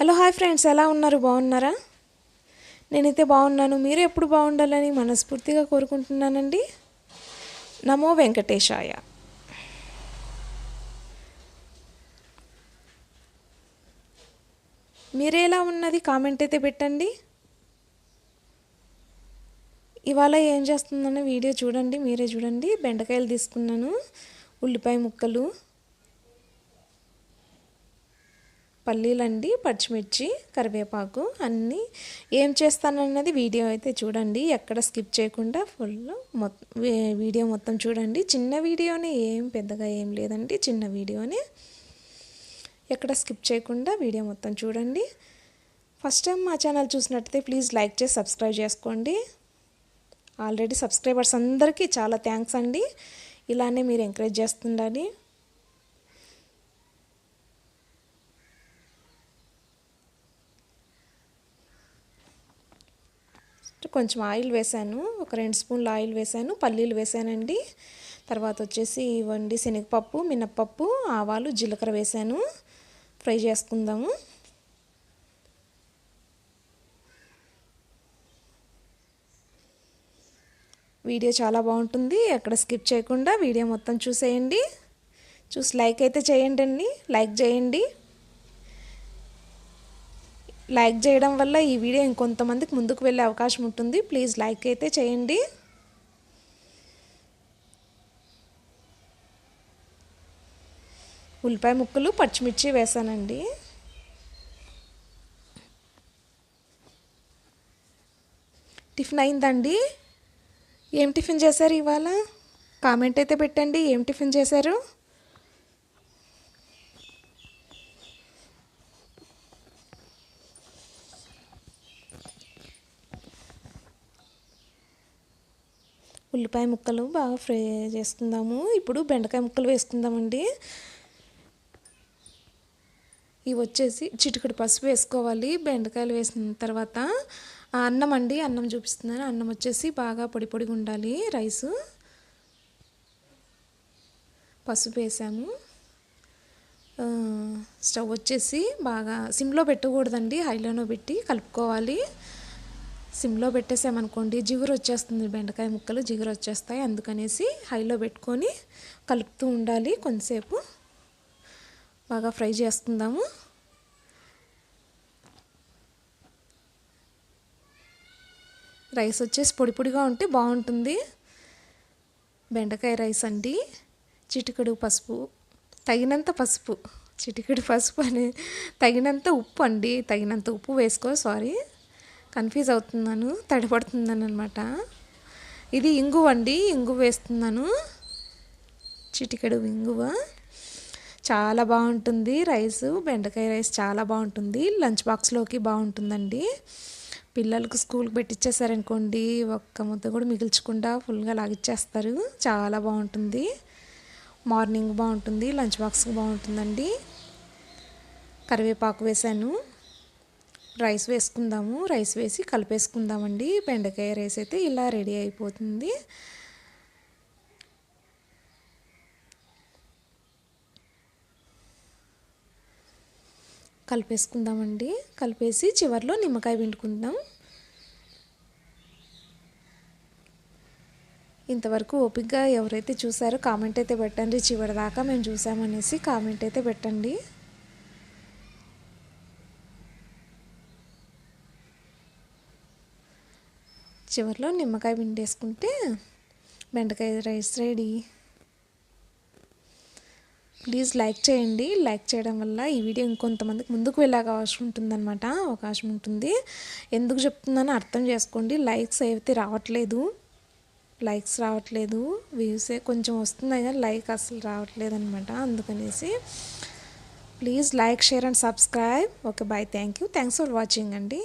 Hello hi friends, ఎలా ఉన్నారు? బాగున్నారా? నేనైతే బాగున్నాను. మీరు ఎప్పుడు బాగుండాలని మనస్ఫూర్తిగా కోరుకుంటున్నానండి. నమో వెంకటేశాయ. మీరేలా ఉన్నది కామెంట్ అయితే పెట్టండి. ఇవాళ ఏం చేస్తుందన్న వీడియో చూడండి, మీరే చూడండి. బెండకాయలు తీసుకున్నాను, ఉల్లిపాయ ముక్కలు, పల్లీలండి, పచ్చిమిర్చి, కరివేపాకు అన్నీ ఏం చేస్తానన్నది వీడియో అయితే చూడండి. ఎక్కడ స్కిప్ చేయకుండా ఫుల్ వీడియో మొత్తం చూడండి. చిన్న వీడియోని, ఏం పెద్దగా ఏం లేదండి, చిన్న వీడియోని. ఎక్కడ స్కిప్ చేయకుండా వీడియో మొత్తం చూడండి. ఫస్ట్ టైం మా ఛానల్ చూసినట్టయితే ప్లీజ్ లైక్ చేసి సబ్స్క్రైబ్ చేసుకోండి. ఆల్రెడీ సబ్స్క్రైబర్స్ అందరికీ చాలా థ్యాంక్స్ అండి. ఇలానే మీరు ఎంకరేజ్ చేస్తుండాలి. కొంచెం ఆయిల్ వేసాను, ఒక 2 స్పూన్ల ఆయిల్ వేసాను, పల్లీలు వేసానండి. తర్వాత వచ్చేసి ఇవ్వండి శనగపప్పు, మినప్పప్పు, ఆవాలు, జీలకర్ర వేసాను. ఫ్రై చేసుకుందాము. వీడియో చాలా బాగుంటుంది, ఎక్కడ స్కిప్ చేయకుండా వీడియో మొత్తం చూసేయండి. చూసి లైక్ అయితే చేయండి అండి, లైక్ చేయండి. లైక్ చేయడం వల్ల ఈ వీడియో ఇంకొంతమందికి ముందుకు వెళ్ళే అవకాశం ఉంటుంది. ప్లీజ్ లైక్ అయితే చేయండి. ఉల్లిపాయ ముక్కలు, పచ్చిమిర్చి వేసానండి. టిఫిన్ అయిందండి. ఏం టిఫిన్ చేశారు ఇవాళ? కామెంట్ అయితే పెట్టండి, ఏం టిఫిన్ చేశారు? ఉల్లిపాయ ముక్కలు బాగా ఫ్రై చేసుకుందాము. ఇప్పుడు బెండకాయ ముక్కలు వేసుకుందామండి. ఇవి వచ్చేసి చిటికెడు పసుపు వేసుకోవాలి. బెండకాయలు వేసిన తర్వాత అన్నం అండి, అన్నం చూపిస్తున్నాను. అన్నం వచ్చేసి బాగా పొడి పొడిగా ఉండాలి. రైసు, పసుపు వేసాము. స్టవ్ వచ్చేసి బాగా సిమ్లో పెట్టకూడదండి, హైలోనో పెట్టి కలుపుకోవాలి. సిమ్లో పెట్టేసామనుకోండి జిగురు వచ్చేస్తుంది, బెండకాయ ముక్కలు జిగురు వచ్చేస్తాయి. అందుకనేసి హైలో పెట్టుకొని కలుపుతూ ఉండాలి. కొంతసేపు బాగా ఫ్రై చేసుకుందాము. రైస్ వచ్చేసి పొడి పొడిగా ఉంటే బాగుంటుంది. బెండకాయ రైస్ అండి. చిటికెడు పసుపు, తగినంత పసుపు, చిటికెడు పసుపు అని తగినంత ఉప్పు అండి, తగినంత ఉప్పు వేసుకో. సారీ, కన్ఫ్యూజ్ అవుతున్నాను, తడబడుతున్నాను అనమాట. ఇది ఇంగువ అండి, ఇంగువ వేస్తున్నాను, చిటికెడు ఇంగువ. చాలా బాగుంటుంది రైసు, బెండకాయ రైస్ చాలా బాగుంటుంది. లంచ్ బాక్స్లోకి బాగుంటుందండి. పిల్లలకు స్కూల్కి పెట్టించేసారనుకోండి, ఒక్క ముద్ద కూడా మిగిల్చకుండా ఫుల్గా లాగిచ్చేస్తారు. చాలా బాగుంటుంది. మార్నింగ్ బాగుంటుంది, లంచ్ బాక్స్కి బాగుంటుందండి. కరివేపాకు వేసాను. రైస్ వేసుకుందాము. రైస్ వేసి కలిపేసుకుందామండి. బెండకాయ రైస్ అయితే ఇలా రెడీ అయిపోతుంది. కలిపేసుకుందామండి. కలిపేసి చివరిలో నిమ్మకాయ పిండుకుందాం. ఇంతవరకు ఓపికగా ఎవరైతే చూసారో కామెంట్ అయితే పెట్టండి. చివరి దాకా మేము చూసామనేసి కామెంట్ అయితే పెట్టండి. చివరిలో నిమ్మకాయ పిండేసుకుంటే బెండకాయ రైస్ రెడీ. ప్లీజ్ లైక్ చేయండి. లైక్ చేయడం వల్ల ఈ వీడియో ఇంకొంతమందికి ముందుకు వెళ్ళే అవకాశం ఉంటుందన్నమాట, అవకాశం ఉంటుంది. ఎందుకు చెప్తున్నానో అర్థం చేసుకోండి. లైక్స్ అయితే రావట్లేదు, లైక్స్ రావట్లేదు, వ్యూసే కొంచెం వస్తున్నాయి కానీ లైక్ అసలు రావట్లేదు అనమాట. అందుకనేసి please like, share and subscribe. Okay, bye, thank you, thanks for watching అండి.